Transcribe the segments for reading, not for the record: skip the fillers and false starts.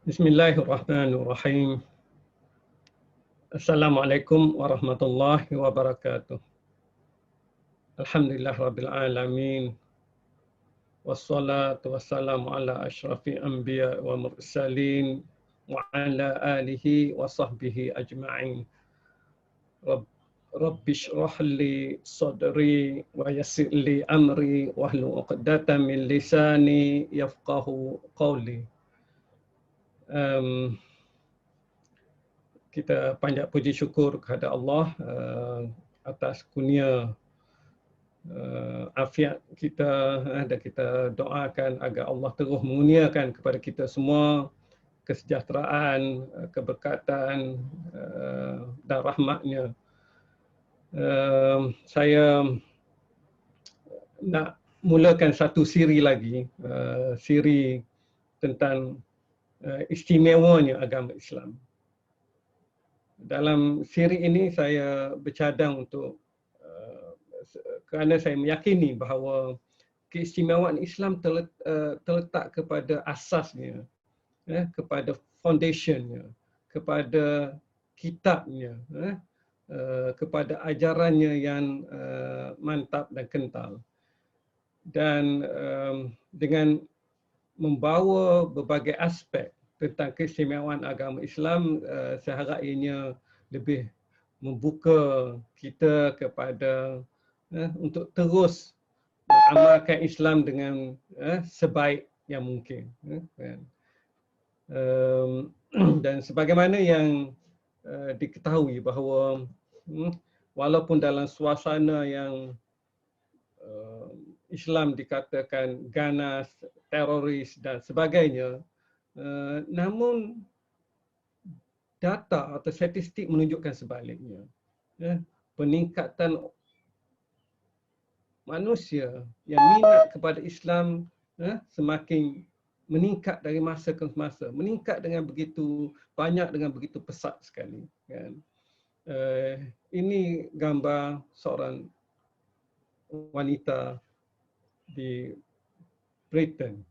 Bismillahirrahmanirrahim. Assalamualaikum warahmatullahi wabarakatuh. Alhamdulillah rabbil alamin. Wassalatu wassalamu ala asyrafil anbiya wa mursalin wa ala alihi wa sahbihi ajma'in. Rabbi shrah li sadri wa yassir li amri wahlul 'uqdatam min lisani yafqahu qawli. Kita panjat puji syukur kepada Allah atas kurnia afiat kita, dan kita doakan agar Allah terus mengurniakan kepada kita semua kesejahteraan, keberkatan dan rahmatnya. Saya nak mulakan satu siri lagi, siri tentang istimewanya agama Islam. Dalam siri ini saya bercadang untuk kerana saya meyakini bahawa keistimewaan Islam terletak kepada asasnya, kepada foundationnya, kepada kitabnya, kepada ajarannya yang mantap dan kental. Dan dengan membawa berbagai aspek tentang keistimewaan agama Islam, saya harap ianya lebih membuka kita kepada untuk terus mengamalkan Islam dengan sebaik yang mungkin. Dan sebagaimana yang diketahui bahawa walaupun dalam suasana yang Islam dikatakan ganas, teroris dan sebagainya, namun data atau statistik menunjukkan sebaliknya. Peningkatan manusia yang minat kepada Islam semakin meningkat dari masa ke masa, meningkat dengan begitu banyak, dengan begitu pesat sekali. Ini gambar seorang wanita di Britain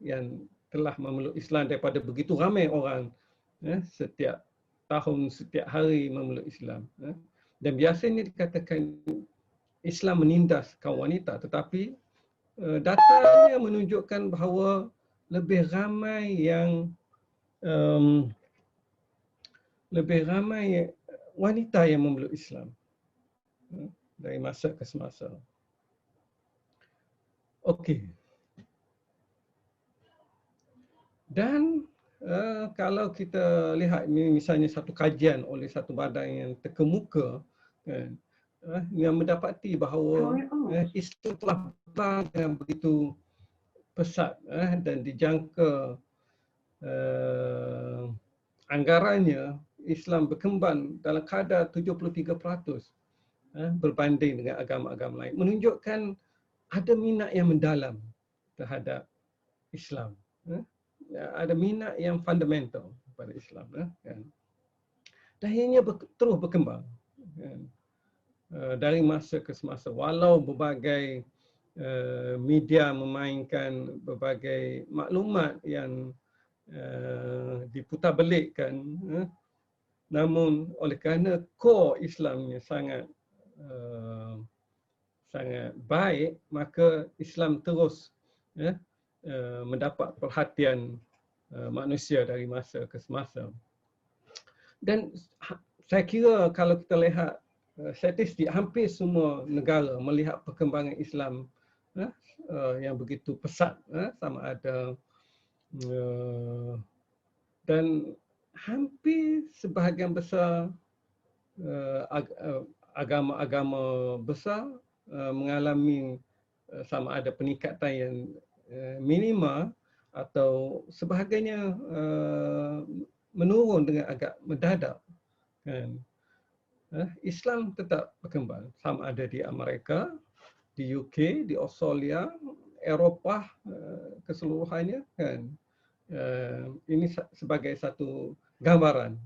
yang telah memeluk Islam daripada begitu ramai orang setiap tahun, setiap hari memeluk Islam. Dan biasanya dikatakan Islam menindas kaum wanita, tetapi datanya menunjukkan bahawa lebih ramai wanita yang memeluk Islam dari masa ke semasa. Okey. Dan kalau kita lihat misalnya satu kajian oleh satu badan yang terkemuka, yang mendapati bahawa Islam telah berkembang dengan begitu pesat dan dijangka anggarannya Islam berkembang dalam kadar 73% berbanding dengan agama-agama lain, menunjukkan ada minat yang mendalam terhadap Islam. Ada minat yang fundamental pada Islam. Dan ianya terus berkembang dari masa ke semasa. Walau berbagai media memainkan berbagai maklumat yang diputarbelikkan, namun oleh kerana core Islamnya sangat baik, maka Islam terus mendapat perhatian manusia dari masa ke semasa. Dan saya kira kalau kita lihat statistik, hampir semua negara melihat perkembangan Islam yang begitu pesat, sama ada dan hampir sebahagian besar agama-agama besar mengalami sama ada peningkatan yang minima atau sebahagiannya menurun dengan agak mendadak. Islam tetap berkembang, sama ada di Amerika, di UK, di Australia, Eropah keseluruhannya. Ini sebagai satu gambaran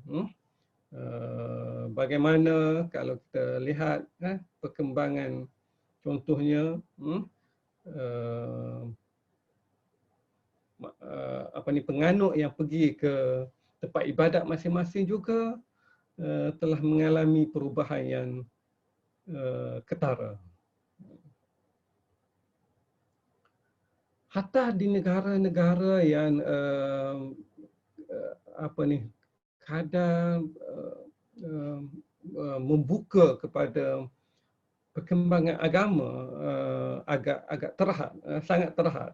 bagaimana kalau kita lihat perkembangan, contohnya penganut yang pergi ke tempat ibadat masing-masing juga telah mengalami perubahan yang ketara. Hatta di negara-negara yang kadang membuka kepada perkembangan agama, agak terhad, sangat terhad.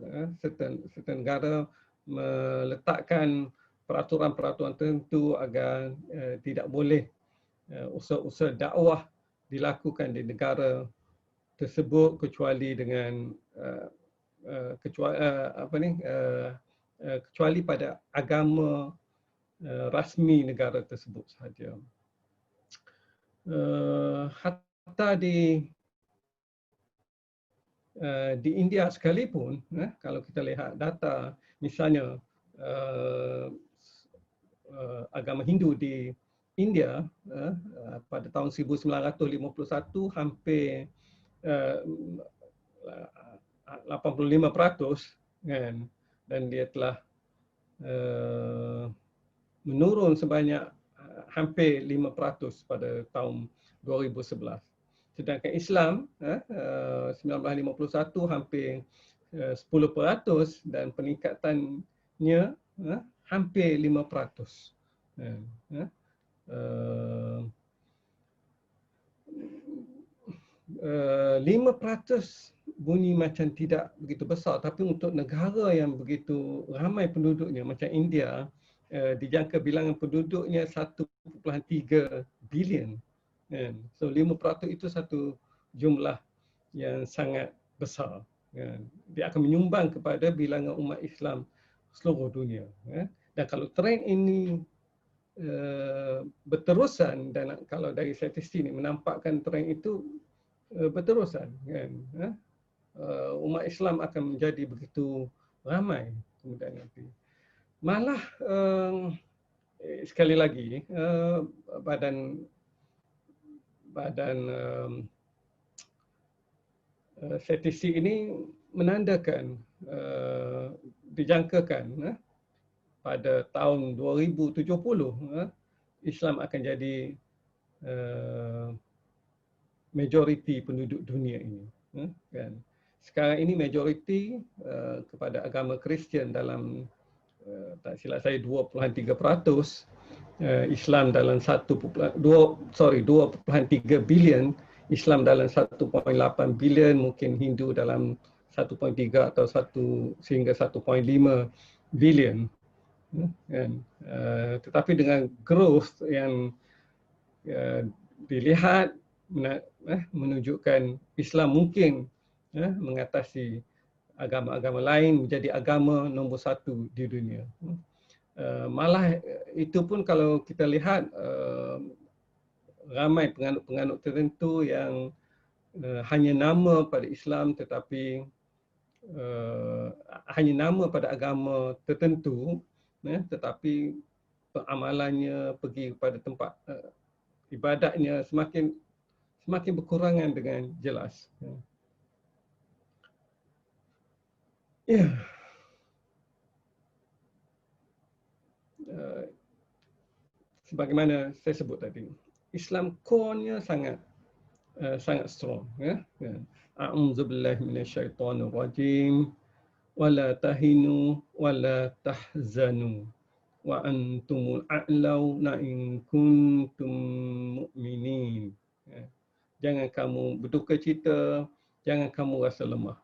Serta negara meletakkan peraturan-peraturan tertentu agar tidak boleh usaha-usaha dakwah dilakukan di negara tersebut kecuali dengan kecuali pada agama rasmi negara tersebut sahaja. Hatta di India sekalipun, kalau kita lihat data, misalnya agama Hindu di India pada tahun 1951 hampir 85%, kan, dan dia telah menurun sebanyak hampir 5% pada tahun 2011. Sedangkan Islam 1951 hampir 10% dan peningkatannya hampir 5%. 5% bunyi macam tidak begitu besar, tapi untuk negara yang begitu ramai penduduknya macam India, dijangka bilangan penduduknya 1.3 bilion. So 5% itu satu jumlah yang sangat besar. Dia akan menyumbang kepada bilangan umat Islam seluruh dunia. Dan kalau trend ini berterusan, dan kalau dari statistik ini menampakkan trend itu berterusan, kan, umat Islam akan menjadi begitu ramai kemudian nanti. Malah sekali lagi badan statistik ini menandakan dijangkakan pada tahun 2070 Islam akan jadi majoriti penduduk dunia ini, kan. Sekarang ini majoriti kepada agama Kristian dalam tak silap saya 2.3%, Islam dalam 2.3 bilion, Islam dalam 1.8 bilion, mungkin Hindu dalam 1.3 atau 1 sehingga 1.5 bilion. Tetapi dengan growth yang dilihat menunjukkan Islam mungkin mengatasi agama-agama lain, menjadi agama nombor 1 di dunia. Malah itu pun kalau kita lihat ramai penganut-penganut tertentu yang hanya nama pada Islam tetapi hanya nama pada agama tertentu, tetapi amalannya pergi kepada tempat ibadatnya semakin berkurangan dengan jelas. Ya. Sebagaimana saya sebut tadi, Islam core-nya sangat strong. A'udzubillahi minasyaitonir rajim. Wala tahinu wala tahzanu wa antumul a'launa in kuntum mu'minin. Jangan kamu berduka cita, jangan kamu rasa lemah.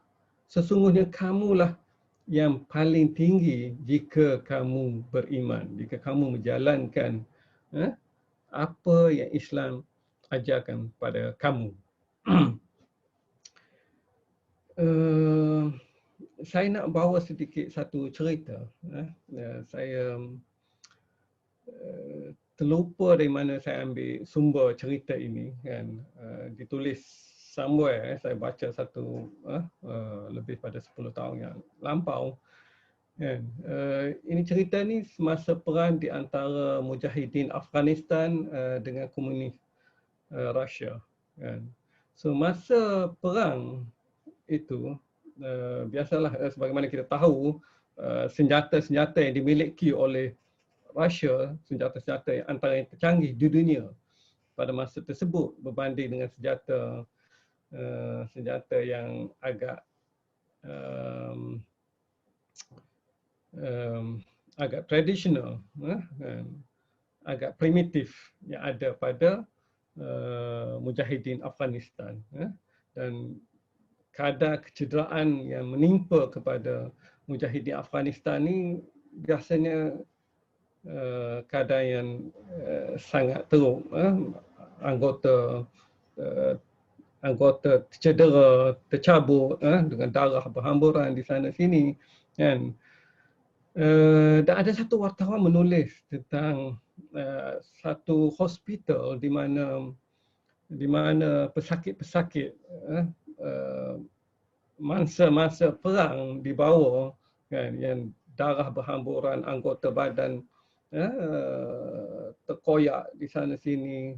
Sesungguhnya kamulah yang paling tinggi jika kamu beriman, jika kamu menjalankan apa yang Islam ajarkan pada kamu. Saya nak bawa sedikit satu cerita. Saya terlupa dari mana saya ambil sumber cerita ini, kan. Ditulis somewhere, saya baca satu lebih pada 10 tahun yang lampau. Kan. Ini cerita ni semasa perang di antara Mujahidin Afghanistan dengan komunis Rusia. Kan. So masa perang itu, biasalah sebagaimana kita tahu, senjata-senjata yang dimiliki oleh Russia, senjata-senjata yang antara yang tercanggih di dunia pada masa tersebut berbanding dengan senjata yang agak agak tradisional, agak primitif yang ada pada Mujahidin Afghanistan, dan kadar kecederaan yang menimpa kepada Mujahidin Afghanistan ni biasanya kadar yang sangat teruk. Anggota tercedera, tercabut dengan darah berhamburan di sana sini, kan. Dan ada satu wartawan menulis tentang satu hospital di mana pesakit-pesakit masa perang dibawa, kan, yang darah berhamburan, anggota badan terkoyak di sana sini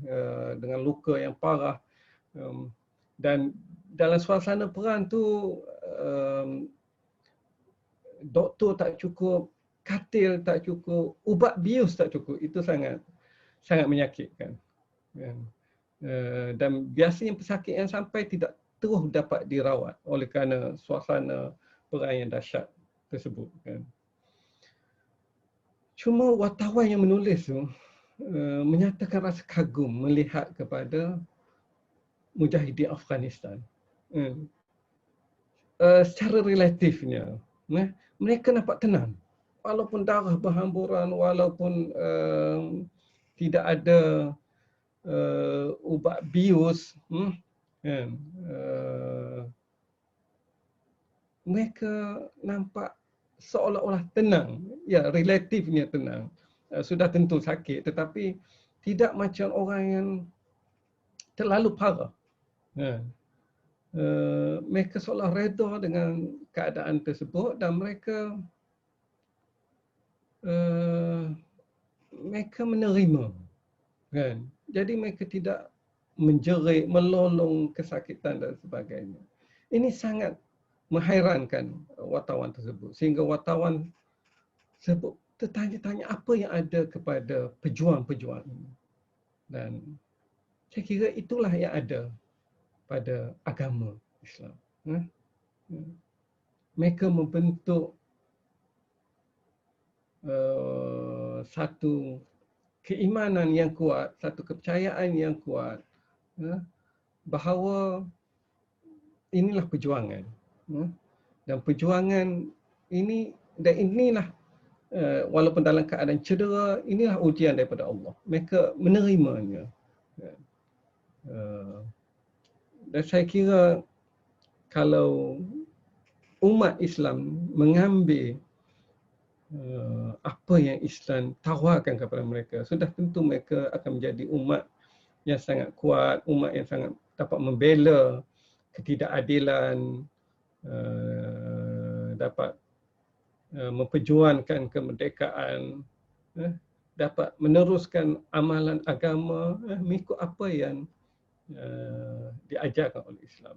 dengan luka yang parah, dan dalam suasana perang tu doktor tak cukup, katil tak cukup, ubat bius tak cukup. Itu sangat menyakitkan. Dan biasanya pesakit yang sampai tidak terus dapat dirawat oleh kerana suasana perang yang dahsyat tersebut. Cuma wartawan yang menulis tu menyatakan rasa kagum melihat kepada Mujahidin Afghanistan. Secara relatifnya, mereka nampak tenang. Walaupun darah berhamburan, walaupun tidak ada ubat bius, mereka nampak seolah-olah tenang. Ya, relatifnya tenang. Sudah tentu sakit, tetapi tidak macam orang yang terlalu parah. Mereka seolah reda dengan keadaan tersebut dan mereka menerima, kan. Jadi mereka tidak menjerit, melolong kesakitan dan sebagainya. Ini sangat menghairankan wartawan tersebut, sehingga wartawan tersebut tertanya-tanya apa yang ada kepada pejuang-pejuang ini. Dan saya kira itulah yang ada pada agama Islam. Mereka membentuk satu keimanan yang kuat, satu kepercayaan yang kuat, bahawa inilah perjuangan. Dan perjuangan ini, dan inilah walaupun dalam keadaan cedera, inilah ujian daripada Allah. Mereka menerimanya. Dan saya kira kalau umat Islam mengambil apa yang Islam tawarkan kepada mereka, sudah tentu mereka akan menjadi umat yang sangat kuat, umat yang sangat dapat membela ketidakadilan, dapat memperjuangkan kemerdekaan, dapat meneruskan amalan agama mengikut apa yang diajarkan oleh Islam.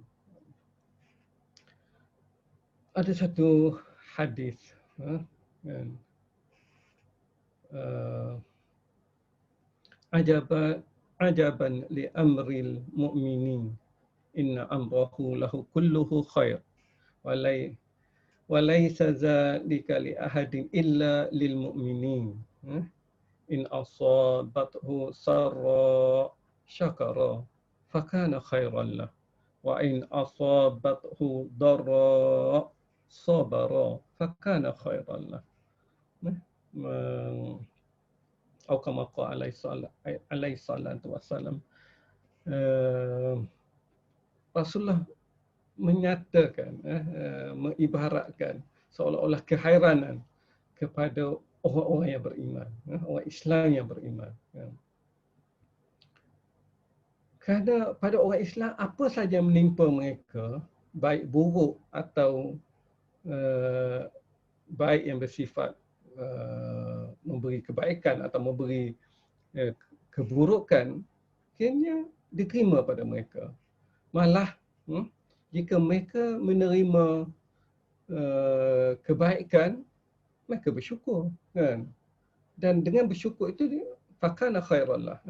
Ada satu hadis, ajaban li amril mu'minin inna amrahu lahu kulluhu khair wa laysa dzalika li ahadin illa lil mu'minin in asabathu sarra syakara fakana khairan lah wa in asabathu darra sabara fakana khairan lah. Atau kama qala alaihi salatu wassalam, Rasulullah menyatakan, mengibaratkan seolah-olah kehairanan kepada orang-orang yang beriman, orang Islam yang beriman. Kerana pada orang Islam, apa saja menimpa mereka, baik buruk atau baik yang bersifat memberi kebaikan atau memberi keburukan, akhirnya diterima pada mereka. Malah jika mereka menerima kebaikan, mereka bersyukur, kan? Dan dengan bersyukur itu fakana khairan lah,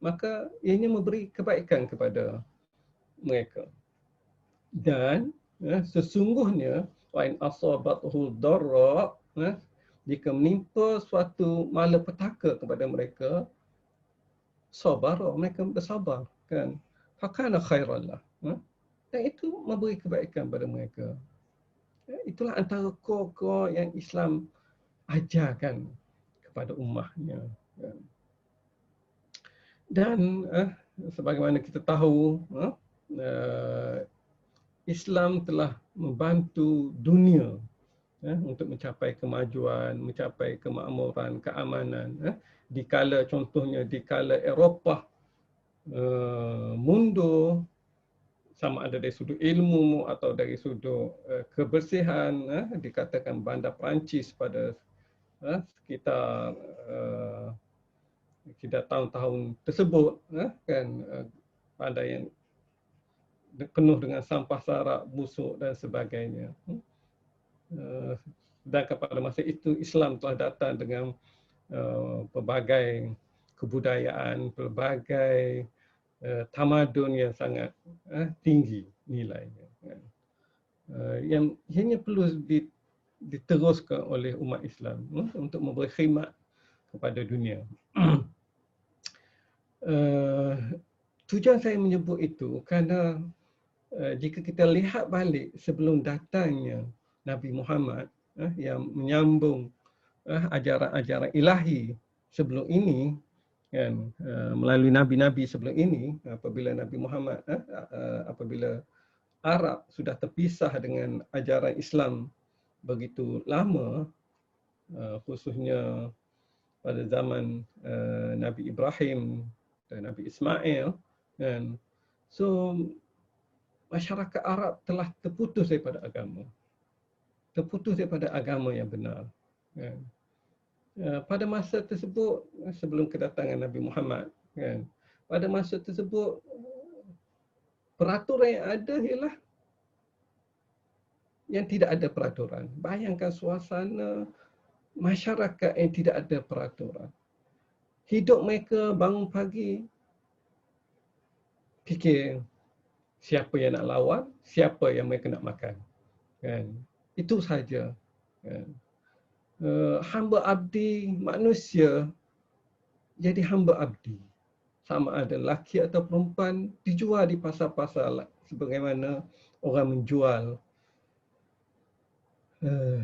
maka ianya memberi kebaikan kepada mereka. Dan sesungguhnya wa in asabathu darra, jika menimpa suatu malapetaka kepada mereka, sabar, mereka bersabar, kan? Fakana khairan lah, dan itu memberi kebaikan pada mereka. Itulah antara core-core yang Islam ajarkan kepada ummahnya. Dan sebagaimana kita tahu, Islam telah membantu dunia untuk mencapai kemajuan, mencapai kemakmuran, keamanan. Contohnya di kala Eropah mundur, sama ada dari sudut ilmu atau dari sudut kebersihan, dikatakan bandar Perancis pada sekitar tahun-tahun tersebut, kan, bandar yang penuh dengan sampah sarak, busuk dan sebagainya. Sedangkan pada masa itu Islam telah datang dengan pelbagai kebudayaan, pelbagai tamadun yang sangat tinggi nilainya, yang hanya perlu diteruskan oleh umat Islam untuk memberi khidmat kepada dunia. Tujuan saya menyebut itu kerana jika kita lihat balik sebelum datangnya Nabi Muhammad yang menyambung ajaran-ajaran ilahi sebelum ini, kan, melalui nabi-nabi sebelum ini, apabila Nabi Muhammad apabila Arab sudah terpisah dengan ajaran Islam begitu lama, khususnya pada zaman Nabi Ibrahim dan Nabi Ismail, kan. So masyarakat Arab telah terputus daripada agama yang benar, kan. Pada masa tersebut, sebelum kedatangan Nabi Muhammad, kan, pada masa tersebut peraturan yang ada ialah yang tidak ada peraturan. Bayangkan suasana masyarakat yang tidak ada peraturan. Hidup mereka bangun pagi, fikir siapa yang nak lawan, siapa yang mereka nak makan, kan. Itu saja, kan. Hamba abdi manusia jadi hamba abdi, sama ada lelaki atau perempuan, dijual di pasar-pasar sebagaimana orang menjual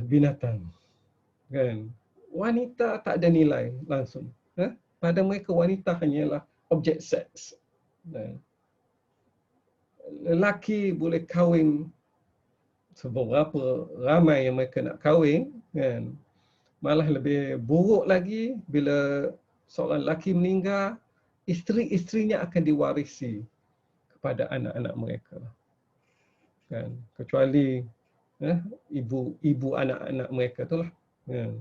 binatang, kan. Wanita tak ada nilai langsung. Pada mereka wanita hanyalah objek seks. Lelaki boleh kahwin seberapa ramai yang mereka nak kahwin, kan. Malah lebih buruk lagi bila seorang lelaki meninggal, isteri-isterinya akan diwarisi kepada anak-anak mereka, kan. Kecuali ibu anak-anak mereka itulah, kan.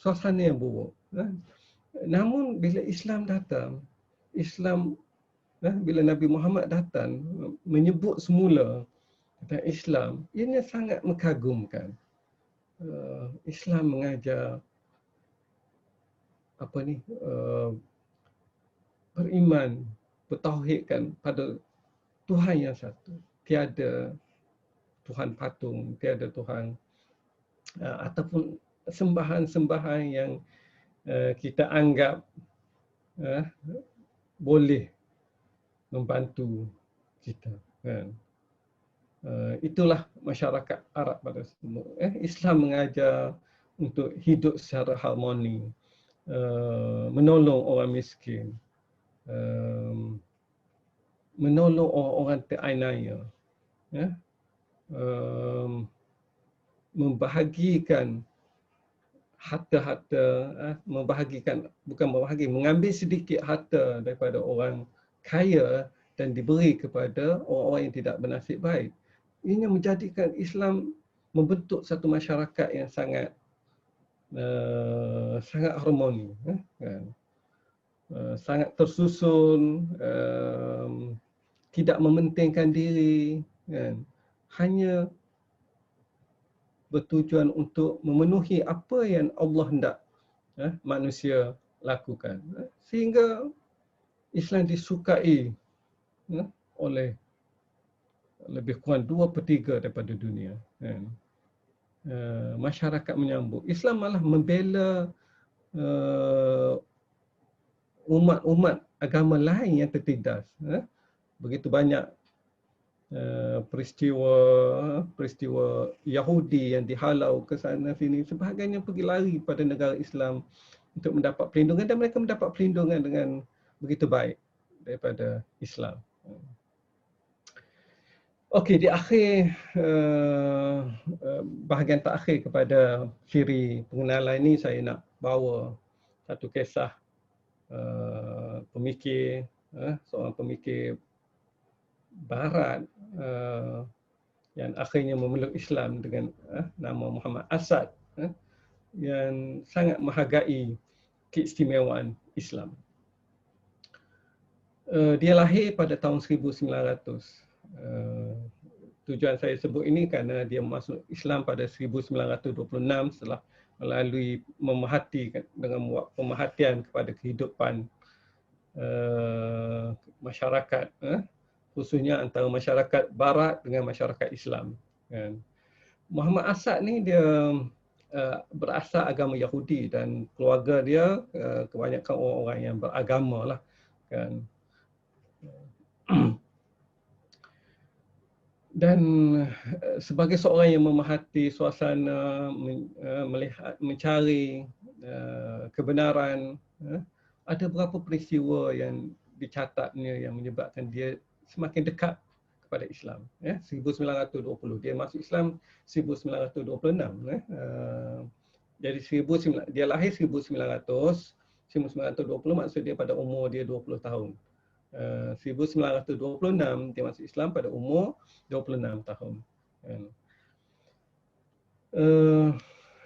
Suasana yang buruk. Namun bila Islam datang, bila Nabi Muhammad datang menyebut semula tentang Islam, ianya sangat mengagumkan. Islam mengajar beriman, bertauhidkan pada Tuhan yang satu. Tiada Tuhan patung, tiada Tuhan ataupun sembahan-sembahan yang kita anggap boleh membantu kita, kan. Itulah masyarakat Arab pada semua. Islam mengajar untuk hidup secara harmoni, menolong orang miskin, menolong orang-orang teraniaya, membahagikan harta-harta, mengambil sedikit harta daripada orang kaya dan diberi kepada orang-orang yang tidak bernasib baik. Ini menjadikan Islam membentuk satu masyarakat yang sangat harmoni, kan. Sangat tersusun, tidak mementingkan diri, kan. Hanya bertujuan untuk memenuhi apa yang Allah hendak manusia lakukan. Sehingga Islam disukai oleh lebih kurang 2/3 daripada dunia. Masyarakat menyambut. Islam malah membela umat-umat agama lain yang tertindas. Begitu banyak peristiwa Yahudi yang dihalau ke sana sini, sebahagiannya pergi lari pada negara Islam untuk mendapat perlindungan, dan mereka mendapat perlindungan dengan begitu baik daripada Islam. Okey, di akhir bahagian terakhir kepada siri pengenalan ini, saya nak bawa satu kisah pemikir, seorang pemikir Barat yang akhirnya memeluk Islam dengan nama Muhammad Asad, yang sangat menghargai keistimewaan Islam. Dia lahir pada tahun 1900. Tujuan saya sebut ini kerana dia masuk Islam pada 1926 setelah melalui dengan pemerhatian kepada kehidupan masyarakat, khususnya antara masyarakat Barat dengan masyarakat Islam. Muhammad Asad ni dia berasal agama Yahudi, dan keluarga dia kebanyakan orang-orang yang beragama lah, kan. Dan sebagai seorang yang memerhati suasana, melihat, mencari kebenaran, ada beberapa peristiwa yang dicatatnya yang menyebabkan dia semakin dekat kepada Islam. 1920 dia masuk Islam 1926. Jadi dia lahir 1900, 1920 maksud dia pada umur dia 20 tahun. 1926 dia masuk Islam pada umur 26 tahun.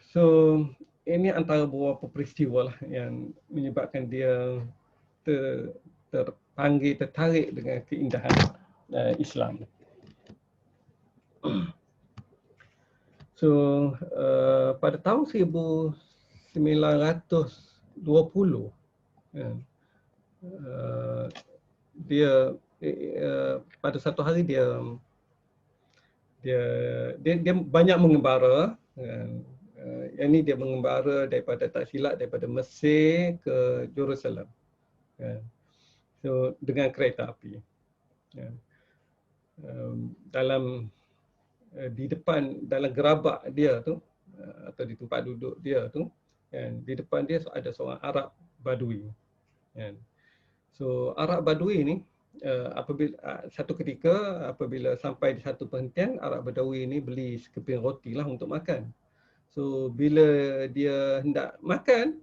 So ini antara beberapa peristiwa lah yang menyebabkan dia tertarik dengan keindahan Islam. So pada tahun 1920 dia pada satu hari dia banyak mengembara. Yang ini dia mengembara daripada, tak silap, daripada Mesir ke Jerusalem. So dengan kereta api. Di depan, dalam gerabak dia tu, atau di tempat duduk dia tu, di depan dia ada seorang Arab Badui. So Arab Badui ni apabila satu ketika apabila sampai di satu perhentian, Arab Badui ni beli sekeping roti lah untuk makan. So bila dia hendak makan,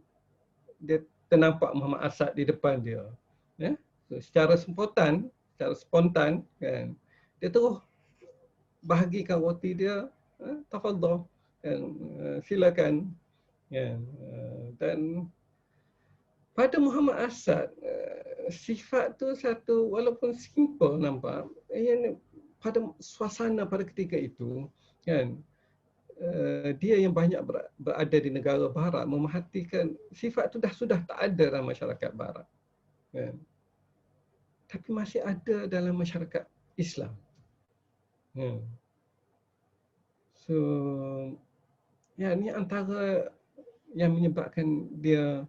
dia ternampak Muhammad Asad di depan dia. So secara spontan kan, dia terus bahagikan roti dia, tafadhal, silakan. Dan pada Muhammad Asad, sifat tu satu, walaupun simple nampak, yang pada suasana pada ketika itu, kan, dia yang banyak berada di negara Barat memerhatikan sifat tu sudah tak ada dalam masyarakat Barat, kan. Tapi masih ada dalam masyarakat Islam. So, ya, ini antara yang menyebabkan dia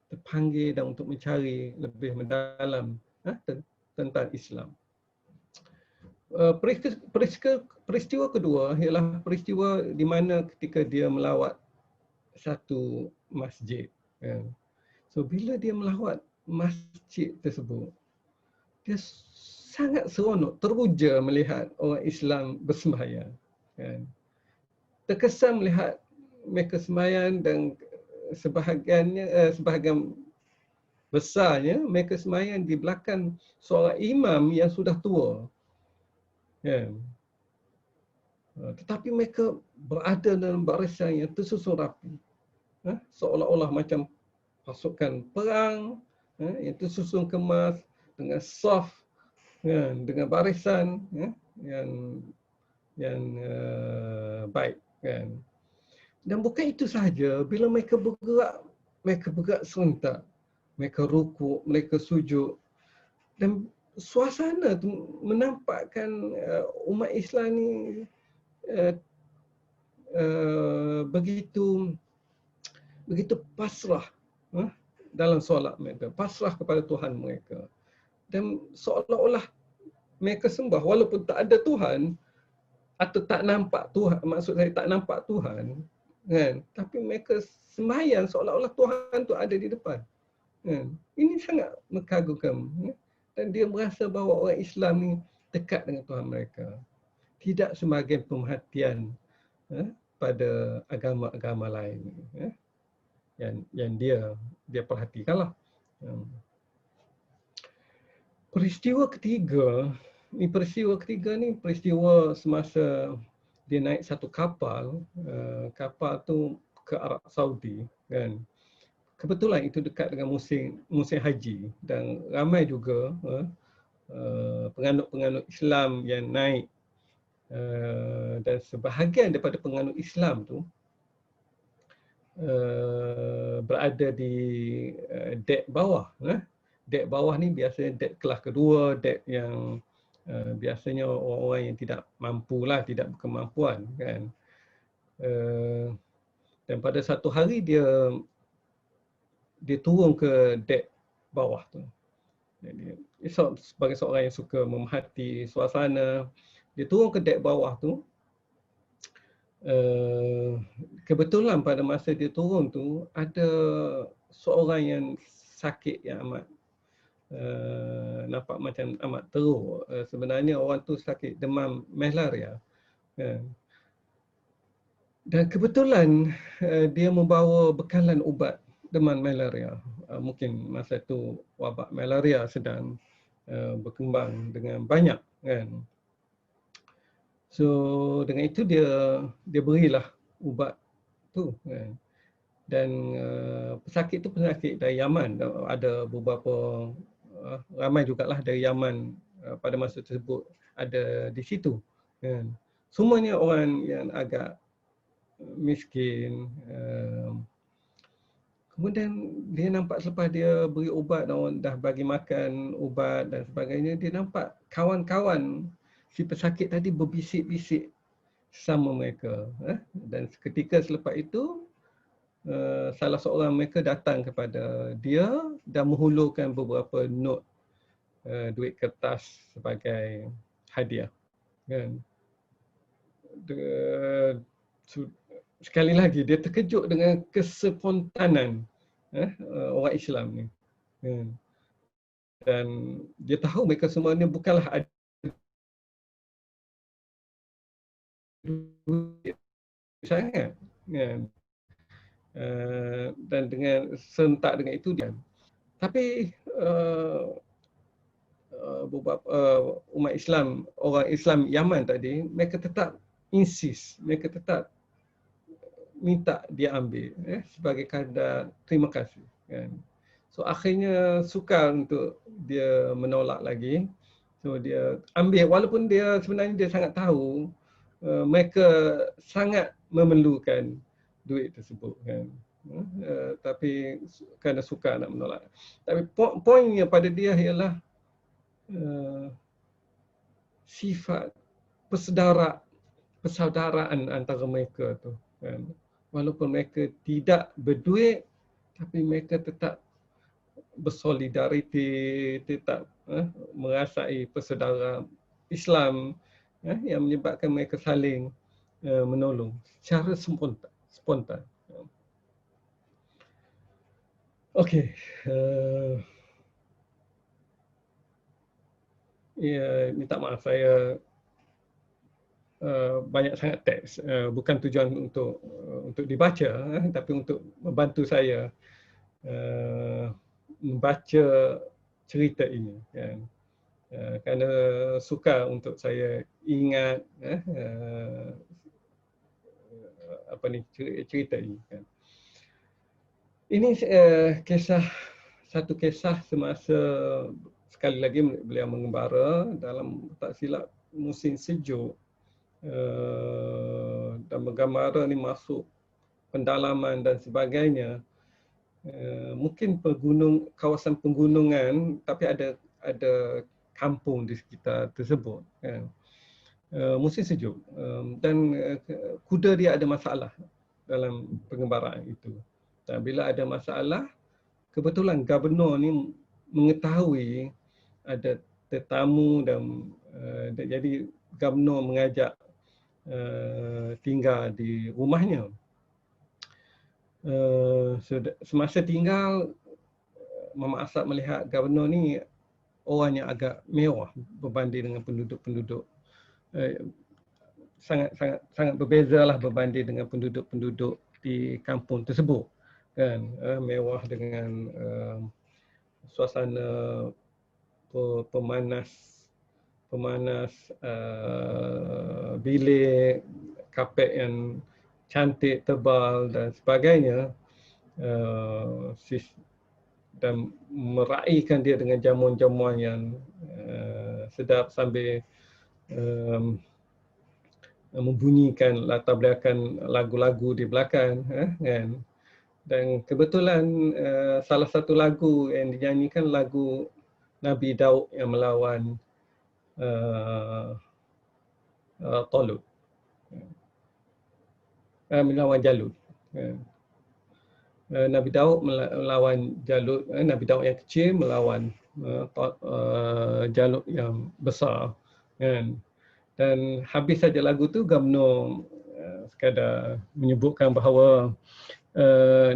terpanggil dan untuk mencari lebih mendalam tentang Islam. Peristiwa kedua ialah peristiwa di mana ketika dia melawat satu masjid. So bila dia melawat masjid tersebut, dia sangat seronok, teruja melihat orang Islam bersembahyang. Terkesan melihat mereka sembahyang, dan sebahagian besarnya mereka sembahyang di belakang seorang imam yang sudah tua. Tetapi mereka berada dalam barisan yang tersusun rapi, seolah-olah macam pasukan perang yang tersusun kemas dengan saf, dengan barisan yang baik. kan. Dan bukan itu sahaja, bila mereka bergerak serentak, mereka rukuk, mereka sujud, dan suasana tu menampakkan umat Islam ni uh, begitu pasrah dalam solat mereka, pasrah kepada Tuhan mereka. Dan seolah-olah mereka sembah walaupun tak ada Tuhan atau tak nampak Tuhan, maksud saya tak nampak Tuhan, kan? Tapi mereka sembahyang seolah-olah Tuhan tu ada di depan. Kan? Ini sangat mengagumkan. Dan dia merasa bahawa orang Islam ni dekat dengan Tuhan mereka. Tidak sebagai pemerhatian pada agama-agama lain yang dia perhatikanlah. Peristiwa ketiga ni peristiwa semasa dia naik satu kapal, kapal tu ke Arab Saudi, kan. Kebetulan itu dekat dengan musim haji dan ramai juga penganut-penganut Islam yang naik, dan sebahagian daripada penganut Islam tu berada di dek bawah. Dek bawah ni biasanya dek kelas kedua, dek yang biasanya orang-orang yang tidak mampulah, tidak berkemampuan, kan. Dan pada satu hari dia turun ke dek bawah tu. Jadi sebagai seorang yang suka memerhati suasana, dia turun ke dek bawah tu. Kebetulan pada masa dia turun tu ada seorang yang sakit yang amat nampak macam amat teruk. Sebenarnya orang tu sakit demam malaria, kan. Dan kebetulan dia membawa bekalan ubat demam malaria. Mungkin masa tu wabak malaria sedang berkembang dengan banyak, kan. So dengan itu dia berilah ubat tu, kan. Dan pesakit tu pesakit dari Yaman. Ada beberapa ramai jugalah dari Yaman pada masa tersebut ada di situ, kan. Semuanya orang yang agak miskin. Kemudian dia nampak selepas dia beri ubat dan orang dah bagi makan ubat dan sebagainya, dia nampak kawan-kawan si pesakit tadi berbisik-bisik sama mereka. Dan seketika selepas itu, salah seorang mereka datang kepada dia dan menghulurkan beberapa not duit kertas sebagai hadiah, kan. Sekali lagi dia terkejut dengan kespontanan orang Islam ni, kan. Dan dia tahu mereka semuanya bukanlah ada duit sangat, kan. Dan dengan serentak dengan itu dia. Tapi beberapa umat Islam, orang Islam Yaman tadi, mereka tetap insist, mereka tetap minta dia ambil sebagai kadar terima kasih, kan. So akhirnya sukar untuk dia menolak lagi. So dia ambil walaupun dia sebenarnya dia sangat tahu mereka sangat memerlukan duit tersebut, kan. Tapi kerana sukar nak menolak. Tapi poinnya pada dia ialah sifat persaudaraan antara mereka tu, kan. Walaupun mereka tidak berduit, tapi mereka tetap bersolidariti, tetap merasai persaudaraan Islam yang menyebabkan mereka saling menolong secara spontan. Okey. Ya, minta maaf saya banyak sangat teks, bukan tujuan untuk dibaca, tapi untuk membantu saya membaca cerita ini, kan. Kerana sukar untuk saya ingat cerita ini, kan. Ini satu kisah semasa sekali lagi beliau mengembara dalam tak silap musim sejuk dan Megamara ni masuk pendalaman dan sebagainya. Mungkin kawasan penggunungan, tapi ada kampung di sekitar tersebut, kan. Musim sejuk, dan kuda dia ada masalah dalam pengembaraan itu. Dan bila ada masalah, kebetulan gubernur ni mengetahui ada tetamu dan jadi gubernur mengajak tinggal di rumahnya. Semasa tinggal, Muhammad Asad melihat gubernur ni orang yang agak mewah berbanding dengan penduduk-penduduk, sangat berbezalah berbanding dengan penduduk-penduduk di kampung tersebut, kan. Mewah dengan suasana pemanas bilik, kapet yang cantik, tebal dan sebagainya, dan meraihkan dia dengan jamuan-jamuan yang sedap sambil membunyikan latar belakang lagu-lagu di belakang, kan. Dan kebetulan salah satu lagu yang dinyanyikan lagu Nabi Daud yang melawan Talut, melawan Jalut. Nabi Daud melawan Jalut, Nabi Daud yang kecil melawan Jalut yang besar, kan. Dan habis saja lagu tu, gubernur sekadar menyebutkan bahawa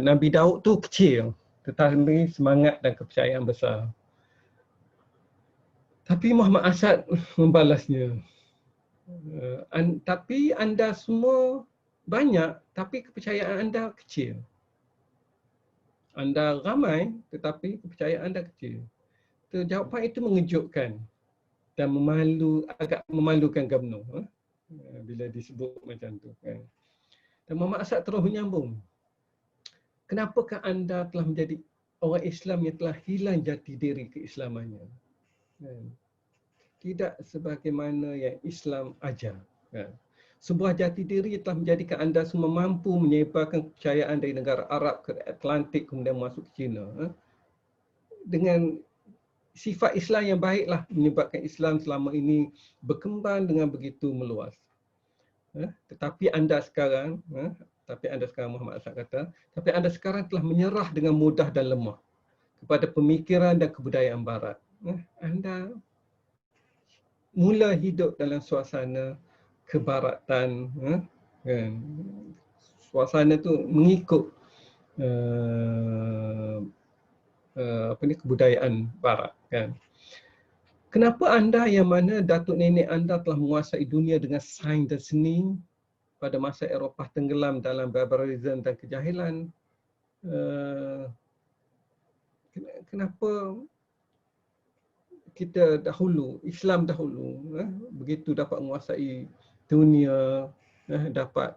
Nabi Daud tu kecil tetapi semangat dan kepercayaan besar. Tapi Muhammad Asad membalasnya, tapi anda semua banyak, tapi kepercayaan anda kecil. Anda ramai, tetapi kepercayaan anda kecil. Jawapan itu mengejutkan dan agak memalukan gubernur bila disebut macam tu, kan. Dan Muhammad Asad terus menyambung, kenapakah anda telah menjadi orang Islam yang telah hilang jati diri keislamannya? Tidak sebagaimana yang Islam ajar. Sebuah jati diri telah menjadikan anda semua mampu menyebarkan kepercayaan dari negara Arab ke Atlantik kemudian masuk ke China. Dengan sifat Islam yang baiklah menyebabkan Islam selama ini berkembang dengan begitu meluas. Tetapi anda sekarang, Muhammad Asad kata, tapi anda sekarang telah menyerah dengan mudah dan lemah kepada pemikiran dan kebudayaan Barat. Anda mula hidup dalam suasana kebaratan, kan. Suasana tu mengikut kebudayaan Barat, kan. Kenapa anda yang mana datuk nenek anda telah menguasai dunia dengan sains dan seni pada masa Eropah tenggelam dalam barbarisme dan kejahilan, kenapa kita dahulu, Islam dahulu, begitu dapat menguasai dunia, dapat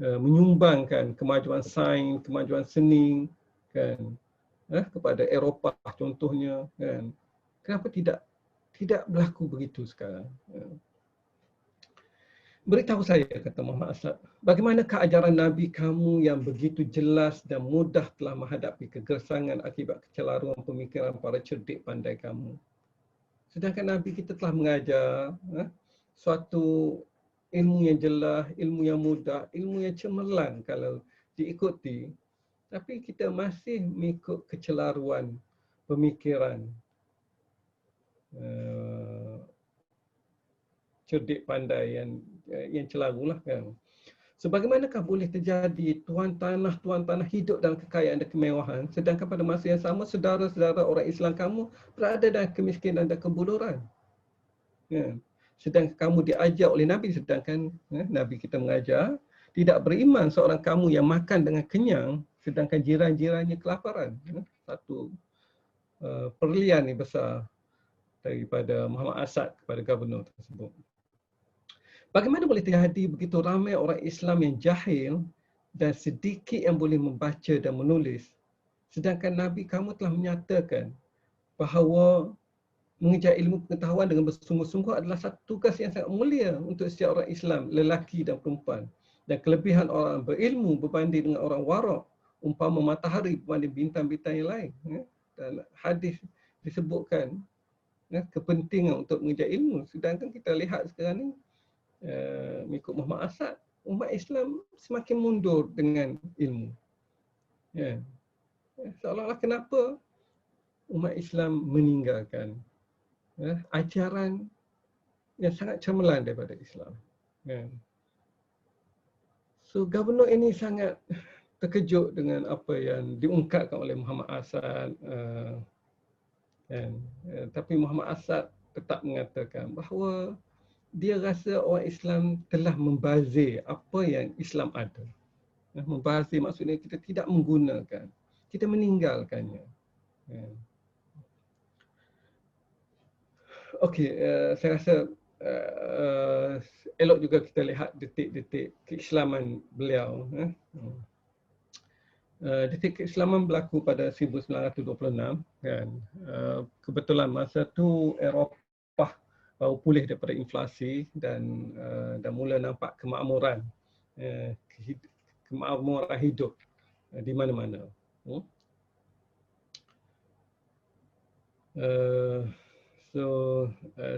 menyumbangkan kemajuan sains, kemajuan seni, kan, kepada Eropah contohnya, kan. Kenapa tidak berlaku begitu sekarang? Beritahu saya, kata Muhammad Asad, bagaimanakah ajaran Nabi kamu yang begitu jelas dan mudah telah menghadapi kegersangan akibat kecelaruan pemikiran para cerdik pandai kamu? Sedangkan Nabi kita telah mengajar suatu ilmu yang jelas, ilmu yang mudah, ilmu yang cemerlang kalau diikuti. Tapi kita masih mengikut kecelaruan pemikiran cerdik pandai yang celarulah, kan. Sebagaimanakah boleh terjadi tuan tanah hidup dalam kekayaan dan kemewahan, sedangkan pada masa yang sama saudara-saudara orang Islam kamu berada dalam kemiskinan dan kebodoran. Sedangkan kamu diajar oleh Nabi, sedangkan Nabi kita mengajar, tidak beriman seorang kamu yang makan dengan kenyang, sedangkan jiran-jirannya kelaparan. Satu perlian ni besar daripada Muhammad Asad kepada gubernur tersebut. Bagaimana boleh terjadi begitu ramai orang Islam yang jahil dan sedikit yang boleh membaca dan menulis, sedangkan Nabi kamu telah menyatakan bahawa mengejar ilmu pengetahuan dengan bersungguh-sungguh adalah satu tugas yang sangat mulia untuk setiap orang Islam, lelaki dan perempuan. Dan kelebihan orang berilmu berbanding dengan orang warak, umpama matahari berbanding bintang-bintang yang lain. Dan hadis disebutkan kepentingan untuk mengejar ilmu. Sedangkan kita lihat sekarang ni, mengikut Muhammad Asad, umat Islam semakin mundur dengan ilmu. Ya. Seolah-olah kenapa umat Islam meninggalkan ajaran yang sangat cemerlang daripada Islam. So gubernur ini sangat terkejut dengan apa yang diungkapkan oleh Muhammad Asad. Tapi Muhammad Asad tetap mengatakan bahawa dia rasa orang Islam telah membazir apa yang Islam ada. Membazir maksudnya kita tidak menggunakan, kita meninggalkannya. Okey, saya rasa elok juga kita lihat detik-detik keislaman beliau. Detik keislaman berlaku pada 1926 kan. Kebetulan masa tu Eropah baru pulih daripada inflasi dan mula nampak kemakmuran hidup di mana-mana.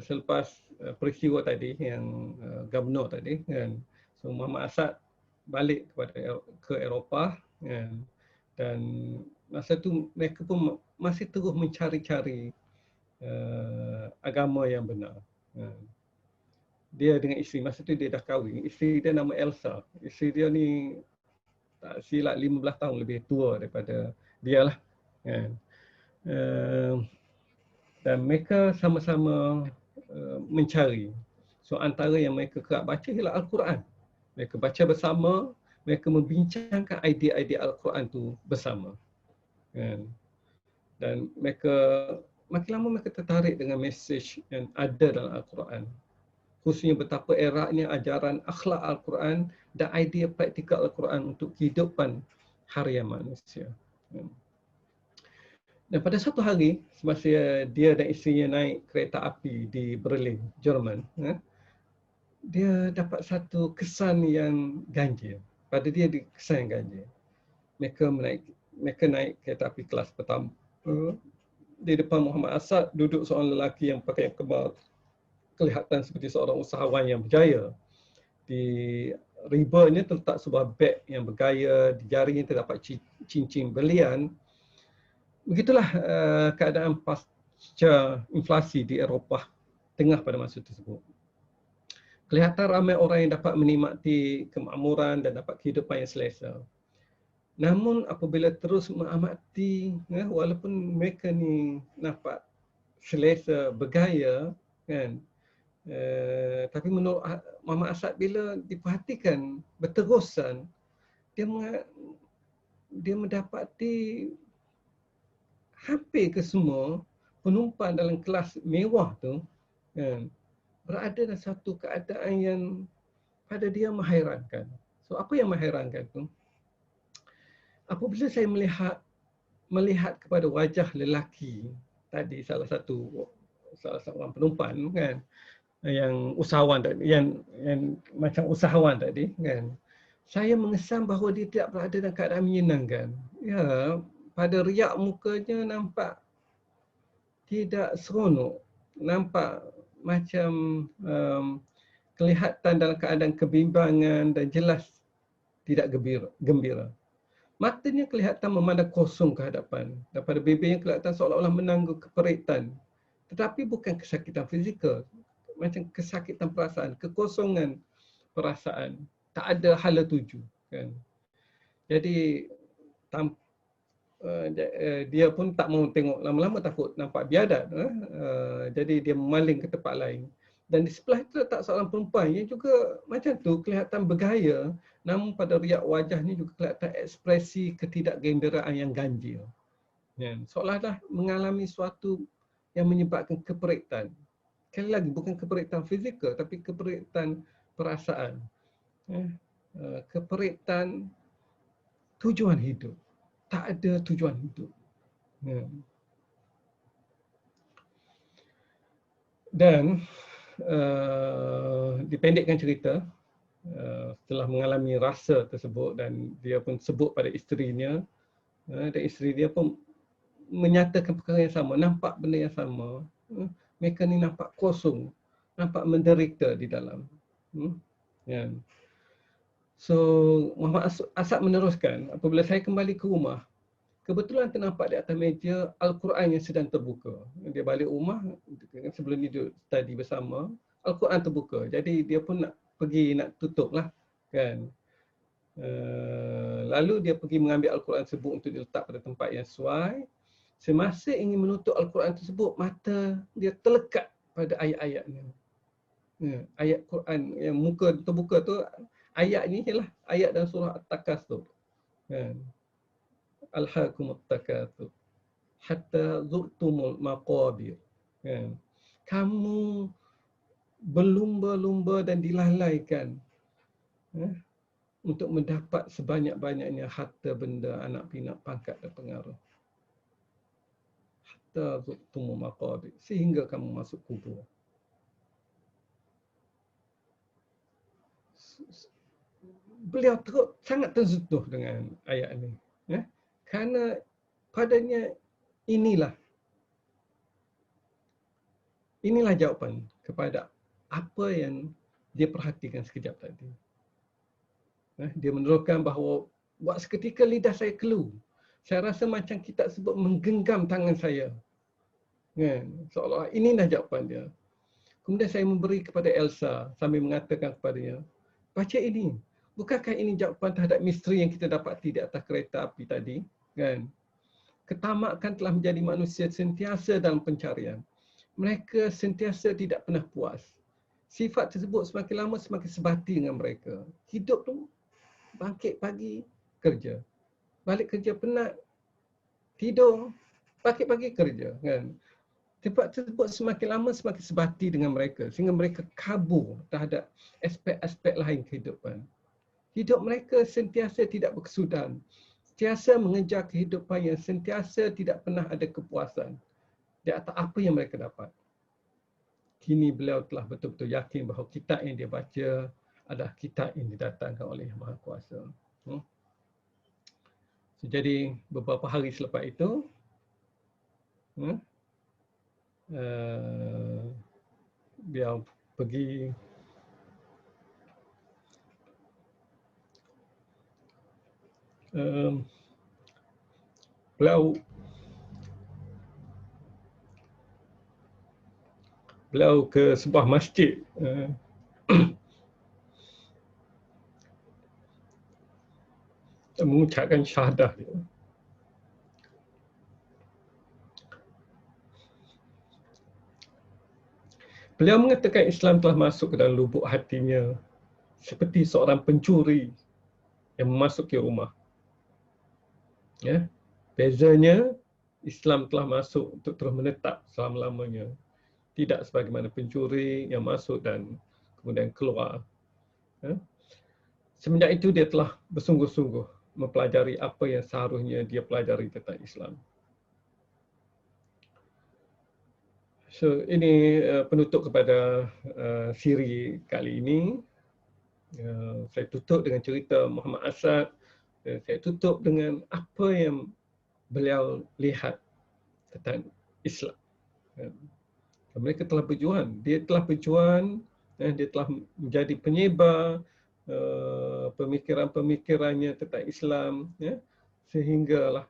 Selepas peristiwa tadi yang gubernur tadi kan, so Muhammad Asad balik ke Eropah kan, dan masa tu mereka pun masih terus mencari-cari agama yang benar. Dia dengan isteri, masa tu dia dah kahwin, isteri dia nama Elsa. Isteri dia ni tak silap 15 tahun lebih tua daripada dia lah kan. Dan mereka sama-sama mencari. So antara yang mereka kerap baca ialah Al-Quran. Mereka baca bersama, mereka membincangkan idea-idea Al-Quran tu bersama. Dan mereka makin lama mereka tertarik dengan mesej yang ada dalam Al-Quran. Khususnya betapa eratnya ajaran akhlak Al-Quran dan idea praktikal Al-Quran untuk kehidupan harian manusia. Dan pada satu hari, semasa dia dan isterinya naik kereta api di Berlin, Jerman, dia dapat satu kesan yang ganjil. Pada dia kesan yang ganjil. Mereka naik kereta api kelas pertama. Di depan Muhammad Asad duduk seorang lelaki yang pakai kebal, kelihatan seperti seorang usahawan yang berjaya. Di ribanya terletak sebuah beg yang bergaya, di jarinya terdapat cincin berlian. Begitulah keadaan pasca inflasi di Eropah tengah pada masa tersebut. Kelihatan ramai orang yang dapat menikmati kemakmuran dan dapat kehidupan yang selesa. Namun apabila terus mengamati, walaupun mereka ni nampak selesa, bergaya, kan, tapi menurut Muhammad Asad bila diperhatikan berterusan, dia mendapati hampir kesemua penumpang dalam kelas mewah tu kan, berada dalam satu keadaan yang pada dia menghairankan. So apa yang menghairankan tu? Apabila saya melihat kepada wajah lelaki tadi, salah seorang penumpang kan, yang usahawan tadi, yang macam usahawan tadi kan, saya mengesan bahawa dia tidak berada dalam keadaan menyenangkan. Ya, pada riak mukanya nampak tidak seronok, nampak macam kelihatan dalam keadaan kebimbangan dan jelas tidak gembira. Matanya kelihatan memandang kosong ke hadapan, dan pada bibirnya kelihatan seolah-olah menanggung keperitan. Tetapi bukan kesakitan fizikal, macam kesakitan perasaan, kekosongan perasaan, tak ada hala tuju kan. Jadi dia pun tak mau tengok lama-lama, takut nampak biadab. Jadi dia memaling ke tempat lain. Dan di sebelah itu tak seorang perempuan yang juga macam tu, kelihatan bergaya, namun pada riak wajahnya juga kelihatan ekspresi ketidakgembiraan yang ganjil. Seolah-olah mengalami suatu yang menyebabkan keperitan. Sekali lagi, bukan keperitan fizikal, tapi keperitan perasaan. Keperitan tujuan hidup. Tak ada tujuan hidup. Dan dipendekkan cerita, setelah mengalami rasa tersebut dan dia pun sebut pada isterinya, dan isteri dia pun menyatakan perkara yang sama, nampak benda yang sama. Mereka ni nampak kosong, nampak menderita di dalam. Ya. So Muhammad Asad meneruskan, apabila saya kembali ke rumah, kebetulan ternampak di atas meja Al-Quran yang sedang terbuka. Dia balik rumah, sebelum ni duduk study bersama, Al-Quran terbuka. Jadi dia pun nak pergi nak tutup lah, kan. Lalu dia pergi mengambil Al-Quran tersebut untuk diletak pada tempat yang sesuai. Semasa ingin menutup Al-Quran tersebut, mata dia terlekat pada ayat-ayatnya. Ayat Quran yang muka terbuka tu, ayat ni ialah ayat dalam surah At-Takatsur. Alhaakumut takatsur hatta zurtumul maqabir. Kamu berlumba-lumba dan dilalaikan untuk mendapat sebanyak-banyaknya harta benda, anak pinak, pangkat dan pengaruh. Hatta zurtumul maqabir, sehingga kamu masuk kubur. Beliau sangat tersentuh dengan ayat ini, kerana padanya inilah jawapan kepada apa yang dia perhatikan sekejap tadi. Dia menerangkan bahawa buat seketika lidah saya keluh. Saya rasa macam kitab sebut menggenggam tangan saya. Seolah-olah inilah jawapan dia. Kemudian saya memberi kepada Elsa sambil mengatakan kepadanya, baca ini. Bukankah ini jawapan terhadap misteri yang kita dapati di atas kereta api tadi? Ketamakan telah menjadi manusia sentiasa dalam pencarian. Mereka sentiasa tidak pernah puas. Sifat tersebut semakin lama semakin sebati dengan mereka. Hidup tu bangkit pagi, kerja. Balik kerja penat, tidur, bangkit pagi, kerja. Sifat tersebut semakin lama semakin sebati dengan mereka sehingga mereka kabur terhadap aspek-aspek lain kehidupan. Hidup mereka sentiasa tidak berkesudahan, sentiasa mengejar kehidupan yang sentiasa tidak pernah ada kepuasan di atas apa yang mereka dapat. Kini beliau telah betul-betul yakin bahawa kitab yang dia baca adalah kitab yang didatangkan oleh Yang Maha Kuasa. Jadi beberapa hari selepas itu, beliau pergi beliau ke sebuah masjid mengucapkan syahadah dia. Beliau mengatakan Islam telah masuk ke dalam lubuk hatinya seperti seorang pencuri yang memasuki rumah. Bezanya, Islam telah masuk untuk terus menetap selama-lamanya. Tidak sebagaimana pencuri yang masuk dan kemudian keluar. Semenjak itu dia telah bersungguh-sungguh mempelajari apa yang seharusnya dia pelajari tentang Islam. So ini penutup kepada siri kali ini. Saya tutup dengan cerita Muhammad Asad. Saya tutup dengan apa yang beliau lihat tentang Islam. Mereka telah berjuang. Dia telah berjuang. Dia telah menjadi penyebar pemikiran-pemikirannya tentang Islam. Sehinggalah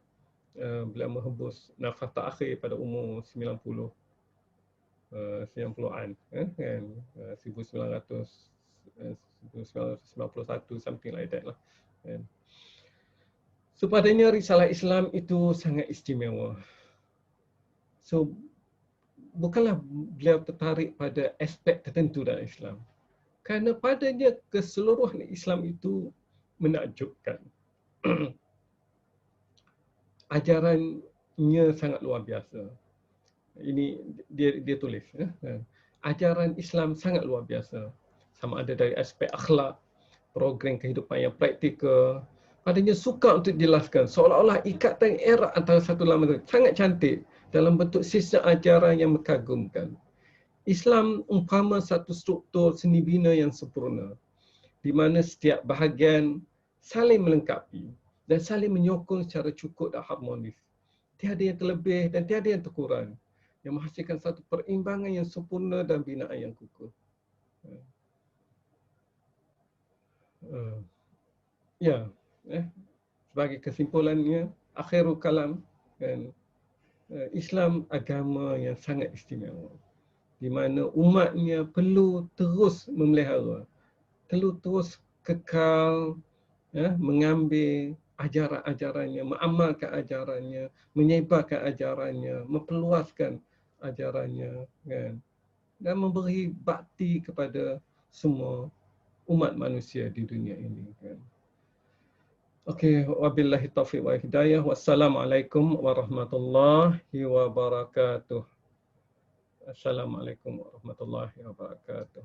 beliau menghembus nafas terakhir pada umur 90-an. 1991, something like that lah. So padanya risalah Islam itu sangat istimewa. So bukanlah beliau tertarik pada aspek tertentu dalam Islam. Kerana padanya keseluruhan Islam itu menakjubkan. Ajarannya sangat luar biasa. Ini dia tulis. Ajaran Islam sangat luar biasa. Sama ada dari aspek akhlak, program kehidupan yang praktikal. Padanya suka untuk dijelaskan seolah-olah ikatan erat antara satu sama lain sangat cantik dalam bentuk sistem ajaran yang mengagumkan. Islam umpama satu struktur seni bina yang sempurna, di mana setiap bahagian saling melengkapi dan saling menyokong secara cukup dan harmonis. Tiada yang terlebih dan tiada yang terkurang, yang menghasilkan satu perimbangan yang sempurna dan binaan yang kukuh. Ya, sebagai kesimpulannya, akhirul kalam, kan, Islam agama yang sangat istimewa, di mana umatnya perlu terus memelihara, perlu terus kekal mengambil ajaran-ajarannya, mengamalkan ajarannya, menyebarkan ajarannya, memperluaskan ajarannya, kan, dan memberi bakti kepada semua umat manusia di dunia ini, kan. Okey, wabillahi taufiq wa hidayah. Wassalamualaikum warahmatullahi wabarakatuh. Assalamualaikum warahmatullahi wabarakatuh.